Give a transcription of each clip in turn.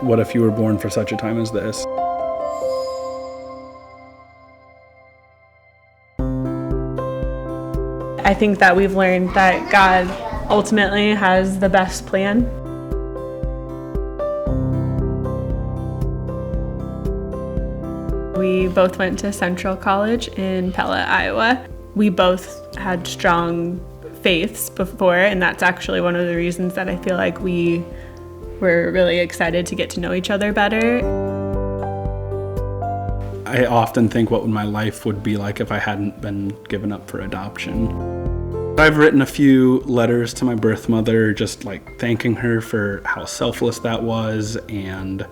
What if you were born for such a time as this? I think that we've learned that God ultimately has the best plan. We both went to Central College in Pella, Iowa. We both had strong faiths before, and that's actually one of the reasons that I feel like we were really excited to get to know each other better. I often think what my life would be like if I hadn't been given up for adoption. I've written a few letters to my birth mother, just like thanking her for how selfless that was and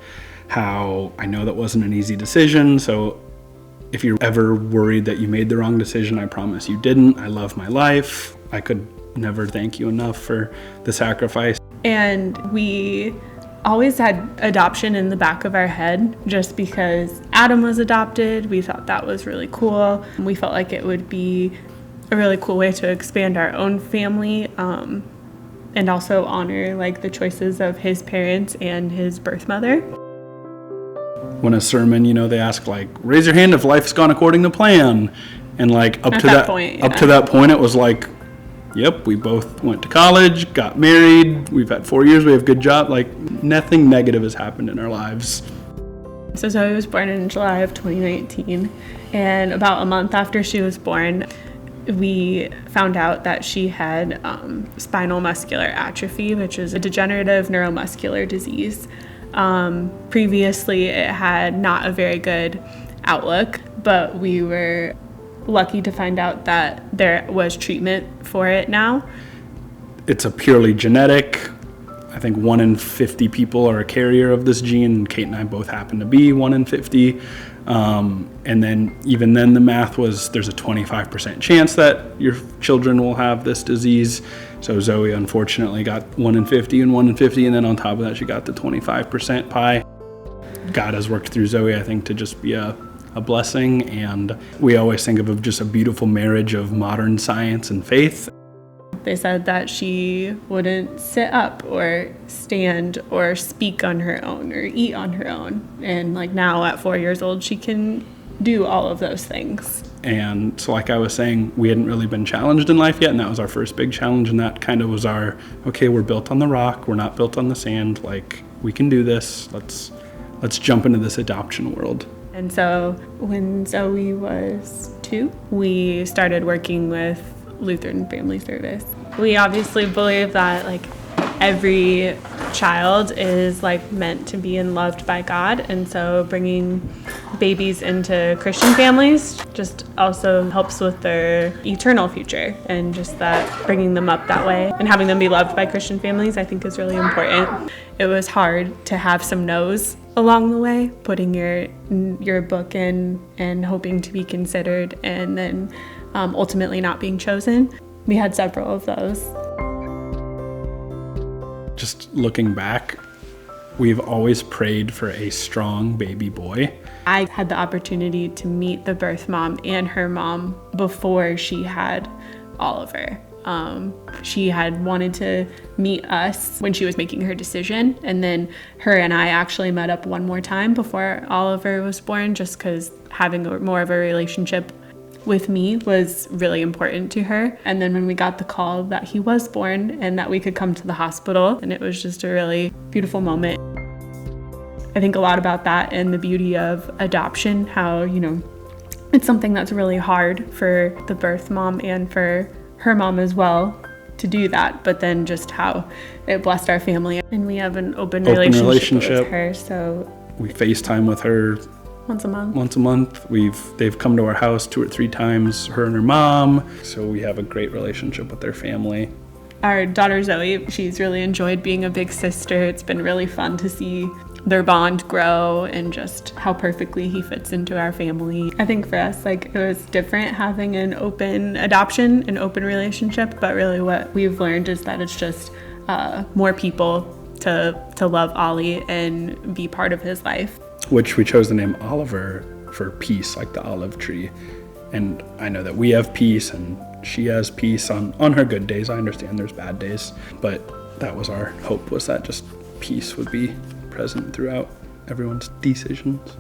how I know that wasn't an easy decision. So if you're ever worried that you made the wrong decision, I promise you didn't. I love my life. I could never thank you enough for the sacrifice. And we always had adoption in the back of our head just because Adam was adopted. We thought that was really cool. We felt like it would be a really cool way to expand our own family and also honor like the choices of his parents and his birth mother. When a sermon, they ask like, raise your hand if life's gone according to plan. And like up to that point, it was like, yep, we both went to college, got married, we've had 4 years, we have a good job, like nothing negative has happened in our lives. So Zoe was born in July of 2019, and about a month after she was born, we found out that she had spinal muscular atrophy, which is a degenerative neuromuscular disease. Previously, it had not a very good outlook, but we were lucky to find out that there was treatment for it now. It's a purely genetic. I think 1 in 50 people are a carrier of this gene. Kait and I both happen to be 1 in 50. And then even then the math was there's a 25% chance that your children will have this disease. So Zoe unfortunately got 1 in 50 and 1 in 50. And then on top of that, she got the 25% pie. God has worked through Zoe, I think, to just be a blessing. And we always think of just a beautiful marriage of modern science and faith. They said that she wouldn't sit up or stand or speak on her own or eat on her own. And like now at 4 years old, she can do all of those things. And so like I was saying, we hadn't really been challenged in life yet. And that was our first big challenge. And that kind of was our, okay, we're built on the rock. We're not built on the sand. Like we can do this. Let's jump into this adoption world. And so when Zoe was 2, we started working with Lutheran Family Service. We obviously believe that like every child is like meant to be and loved by God, and so bringing babies into Christian families just also helps with their eternal future, and just that bringing them up that way and having them be loved by Christian families I think is really important. It was hard to have some no's along the way, putting your book in and hoping to be considered and then ultimately not being chosen. We had several of those. Just looking back, we've always prayed for a strong baby boy. I had the opportunity to meet the birth mom and her mom before she had Oliver. She had wanted to meet us when she was making her decision, and then her and I actually met up one more time before Oliver was born, just because having more of a relationship with me was really important to her. And then when we got the call that he was born and that we could come to the hospital, and it was just a really beautiful moment. I think a lot about that and the beauty of adoption, how, it's something that's really hard for the birth mom and for her mom as well to do that, but then just how it blessed our family. And we have an open relationship with her, so we FaceTime with her once a month. They've come to our house 2 or 3 times, her and her mom. So we have a great relationship with their family. Our daughter Zoe, she's really enjoyed being a big sister. It's been really fun to see their bond grow and just how perfectly he fits into our family. I think for us, it was different having an open adoption, an open relationship, but really what we've learned is that it's just more people to love Ollie and be part of his life. Which we chose the name Oliver for peace, like the olive tree. And I know that we have peace and she has peace on her good days. I understand there's bad days, but that was our hope, was that just peace would be present throughout everyone's decisions.